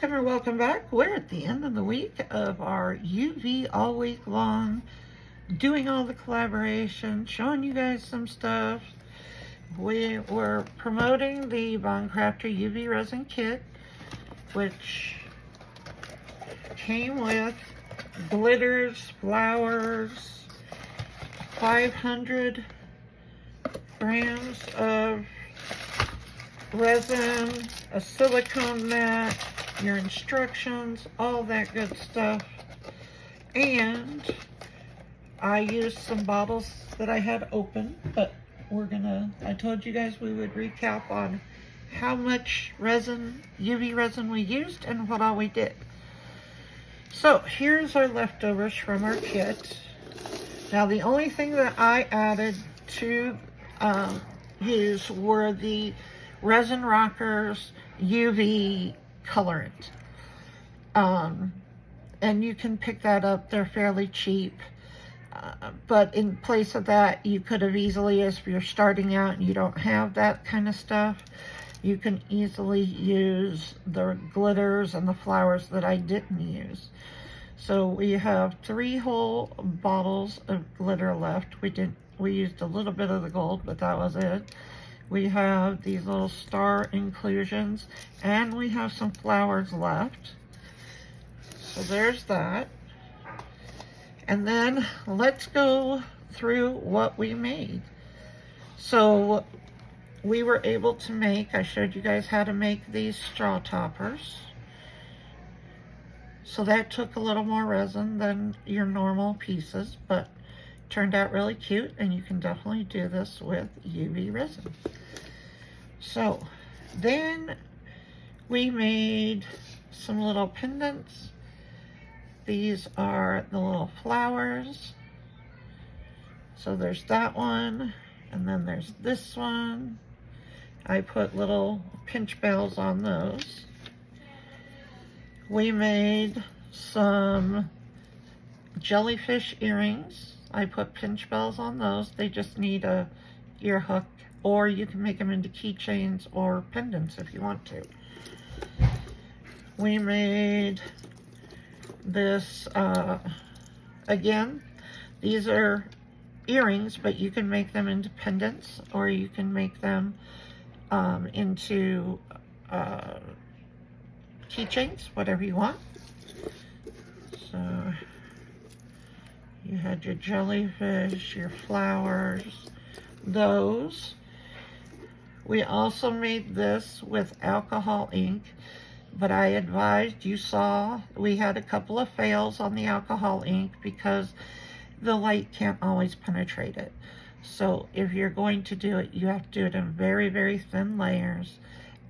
Welcome or welcome back. We're at the end of the week of our UV all week long, doing all the collaboration, showing you guys some stuff. We were promoting the Craftor UV Resin kit, which came with glitters, flowers, 500 grams of resin, a silicone mat, your instructions, all that good stuff. And I used some bottles that I had open, but I told you guys we would recap on how much resin, UV resin we used and what all we did. So here's our leftovers from our kit. Now the only thing that I added to use were the Resin Rockers UV colorant. And you can pick that up, they're fairly cheap. But in place of that, you could have easily, if you're starting out and you don't have that kind of stuff, you can easily use the glitters and the flowers that I didn't use. So we have 3 whole bottles of glitter left. We used a little bit of the gold, but that was it. We have these little star inclusions, and we have some flowers left. So there's that. And then let's go through what we made. So we were able to make, I showed you guys how to make these straw toppers. So that took a little more resin than your normal pieces, but turned out really cute, and you can definitely do this with UV resin. So then we made some little pendants. These are the little flowers. So there's that one, and then there's this one. I put little pinch bells on those. We made some jellyfish earrings. I put pinch bells on those. They just need a ear hook, or you can make them into keychains or pendants if you want to. We made this, again, these are earrings, but you can make them into pendants, or you can make them into keychains, whatever you want. So you had your jellyfish, your flowers, those. We also made this with alcohol ink, but I advised, you saw, we had a couple of fails on the alcohol ink because the light can't always penetrate it. So if you're going to do it, you have to do it in very, very thin layers,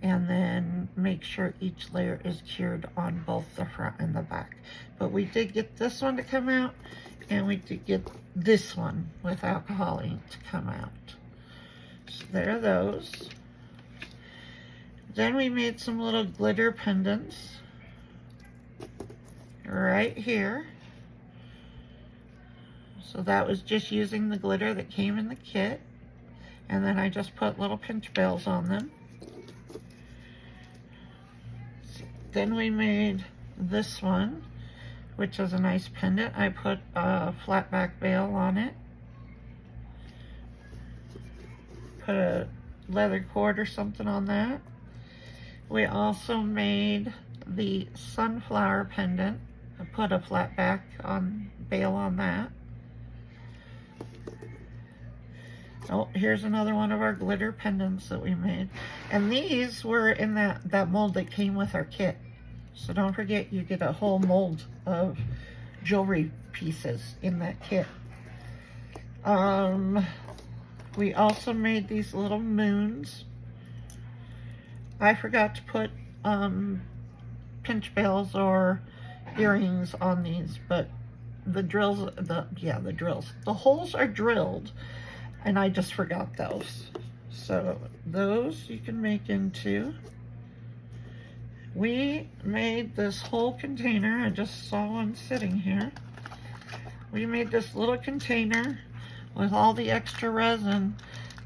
and then make sure each layer is cured on both the front and the back. But we did get this one to come out, and we did get this one with alcohol ink to come out. So there are those. Then we made some little glitter pendants right here. So that was just using the glitter that came in the kit, and then I just put little pinch bells on them. Then we made this one, which is a nice pendant. I put a flat back bail on it. Put a leather cord or something on that. We also made the sunflower pendant. I put a flat back bail on that. Oh, here's another one of our glitter pendants that we made. And these were in that mold that came with our kit. So don't forget, you get a whole mold of jewelry pieces in that kit. We also made these little moons. I forgot to put pinch bells or earrings on these, but the drills, the holes are drilled, and I just forgot those. So those you can make into. We made this whole container. I just saw one sitting here. We made this little container with all the extra resin.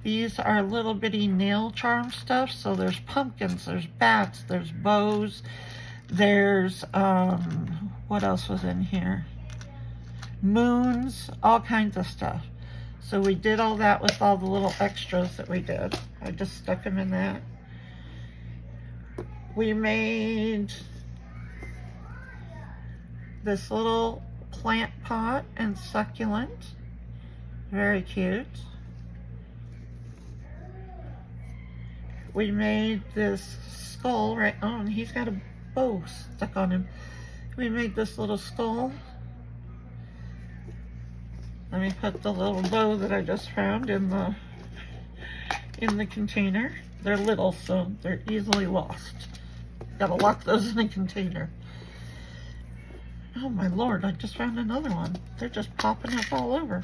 These are little bitty nail charm stuff. So there's pumpkins, there's bats, there's bows, There's, what else was in here? Moons, all kinds of stuff. So we did all that with all the little extras that we did. I just stuck them in that. We made this little plant pot and succulent. Very cute. We made this skull right on. He's got a bow stuck on him. We made this little skull. Let me put the little bow that I just found in the container. They're little, so they're easily lost. Gotta lock those in a container. Oh my Lord, I just found another one. They're just popping up all over.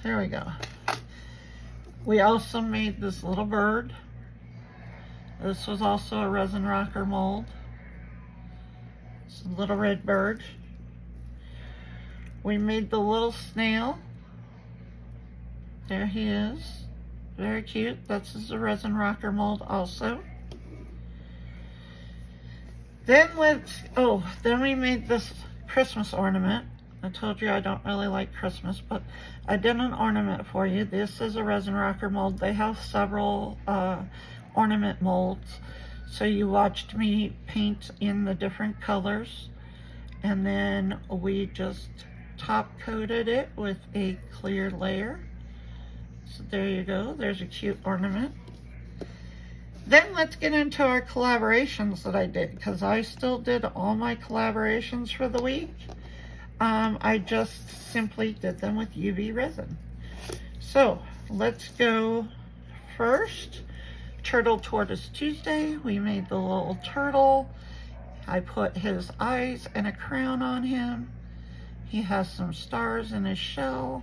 There we go. We also made this little bird. This was also a resin rocker mold. It's a little red bird. We made the little snail. There he is. Very cute. That's a resin rocker mold also. Then we made this Christmas ornament. I told you I don't really like Christmas, but I did an ornament for you. This is a resin rocker mold. They have several ornament molds. So you watched me paint in the different colors, and then we just top coated it with a clear layer. So there you go. There's a cute ornament. Then let's get into our collaborations that I did, because I still did all my collaborations for the week. I just simply did them with UV resin. So let's go first. Turtle Tortoise Tuesday. We made the little turtle. I put his eyes and a crown on him. He has some stars in his shell.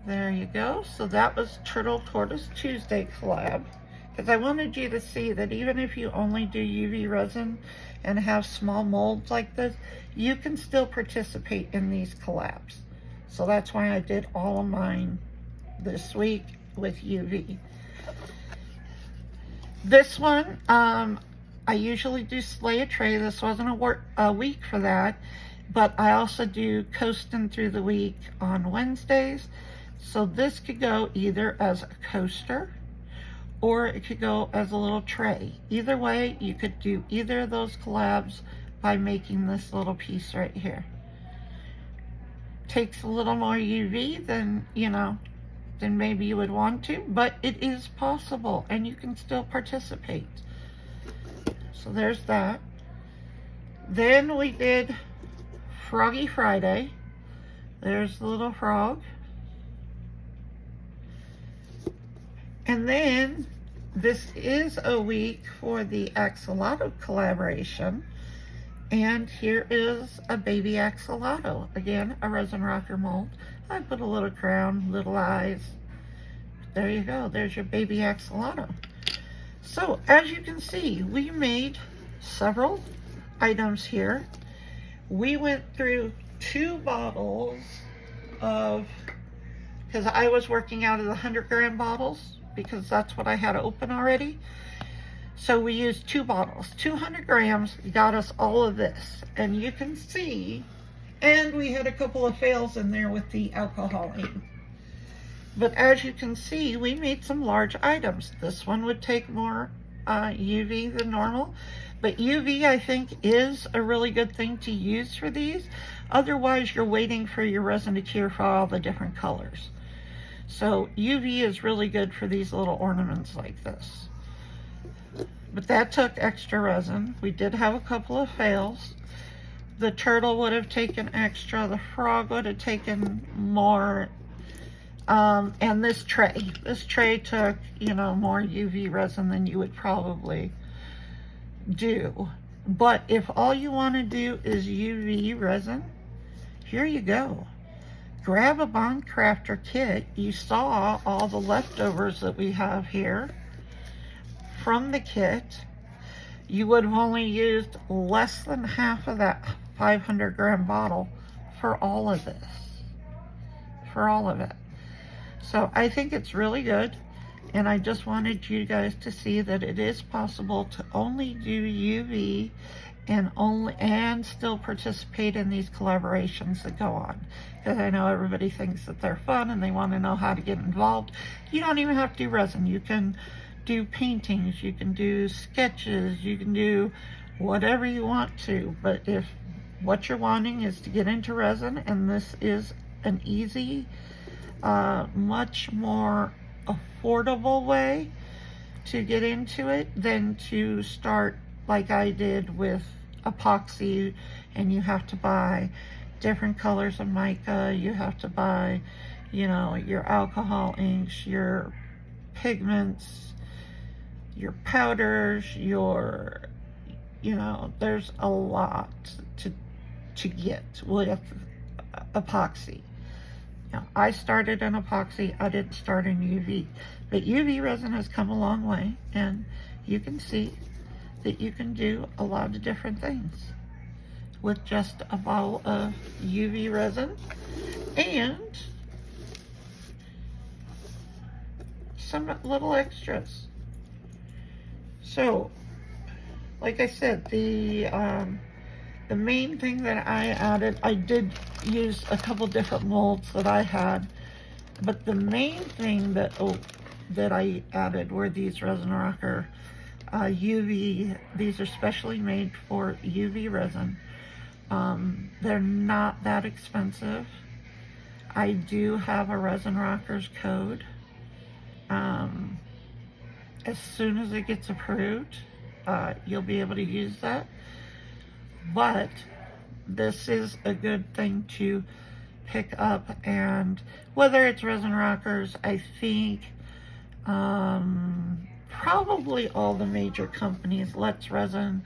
There you go. So that was Turtle Tortoise Tuesday collab. Because I wanted you to see that even if you only do UV resin and have small molds like this, you can still participate in these collabs. So that's why I did all of mine this week with UV. This one, I usually do Slay a Tray. This wasn't a week for that, but I also do Coasting Through the Week on Wednesdays. So this could go either as a coaster, or it could go as a little tray. Either way, you could do either of those collabs by making this little piece right here. Takes a little more UV than, than maybe you would want to, but it is possible and you can still participate. So there's that. Then we did Froggy Friday. There's the little frog. And then this is a week for the axolotl collaboration. And here is a baby axolotl. Again, a resin rocker mold. I put a little crown, little eyes. There you go. There's your baby axolotl. So as you can see, we made several items here. We went through 2 bottles of, because I was working out of the 100-gram bottles, because that's what I had open already. So we used 2 bottles. 200 grams got us all of this. And you can see, and we had a couple of fails in there with the alcohol ink. But as you can see, we made some large items. This one would take more UV than normal. But UV, I think, is a really good thing to use for these. Otherwise, you're waiting for your resin to cure for all the different colors. So UV is really good for these little ornaments like this. But that took extra resin. We did have a couple of fails. The turtle would have taken extra. The frog would have taken more. And this tray took, more UV resin than you would probably do. But if all you want to do is UV resin, here you go. Grab a Bond Crafter kit. You saw all the leftovers that we have here from the kit. You would have only used less than half of that 500-gram bottle for all of this. For all of it. So I think it's really good. And I just wanted you guys to see that it is possible to only do UV and still participate in these collaborations that go on. Because I know everybody thinks that they're fun and they want to know how to get involved. You don't even have to do resin. You can do paintings, you can do sketches, you can do whatever you want to. But if what you're wanting is to get into resin, and this is an easy, much more affordable way to get into it than to start like I did with epoxy, and you have to buy different colors of mica, you have to buy, you know, your alcohol inks, your pigments, your powders, your, you know, there's a lot to get with epoxy. Now, I started in epoxy, I didn't start in UV, but UV resin has come a long way, and you can see that you can do a lot of different things with just a bottle of UV resin and some little extras. So, like I said, the main thing that I added, I did use a couple different molds that I had, but the main thing that I added were these Resin Rocker UV. These are specially made for UV resin. They're not that expensive. I do have a Resin Rockers code. As soon as it gets approved, you'll be able to use that. But this is a good thing to pick up, and whether it's Resin Rockers, I think probably all the major companies, Let's Resin,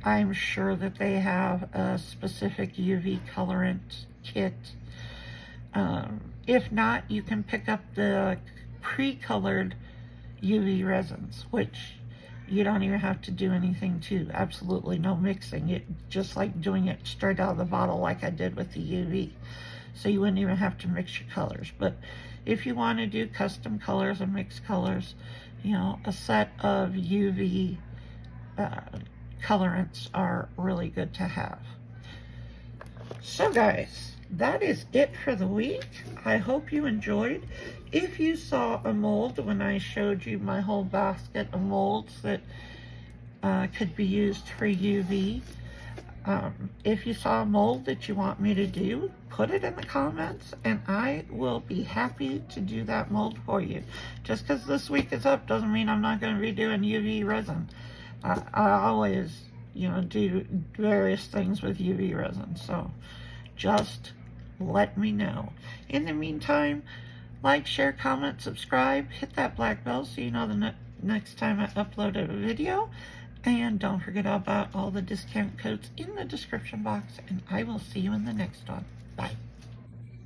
I'm sure that they have a specific UV colorant kit. If not, you can pick up the pre-colored UV resins, which you don't even have to do anything to, absolutely no mixing. It just like doing it straight out of the bottle like I did with the UV. So you wouldn't even have to mix your colors. But if you want to do custom colors and mixed colors, you know, a set of UV colorants are really good to have. So guys, that is it for the week. I hope you enjoyed. If you saw a mold when I showed you my whole basket of molds that could be used for UV, if you saw a mold that you want me to do, put it in the comments and I will be happy to do that mold for you. Just because this week is up doesn't mean I'm not going to be doing UV resin. I always, you know, do various things with UV resin, so just let me know. In the meantime, like, share, comment, subscribe, hit that black bell so you know the next time I upload a video. And don't forget about all the discount codes in the description box, and I will see you in the next one. Bye.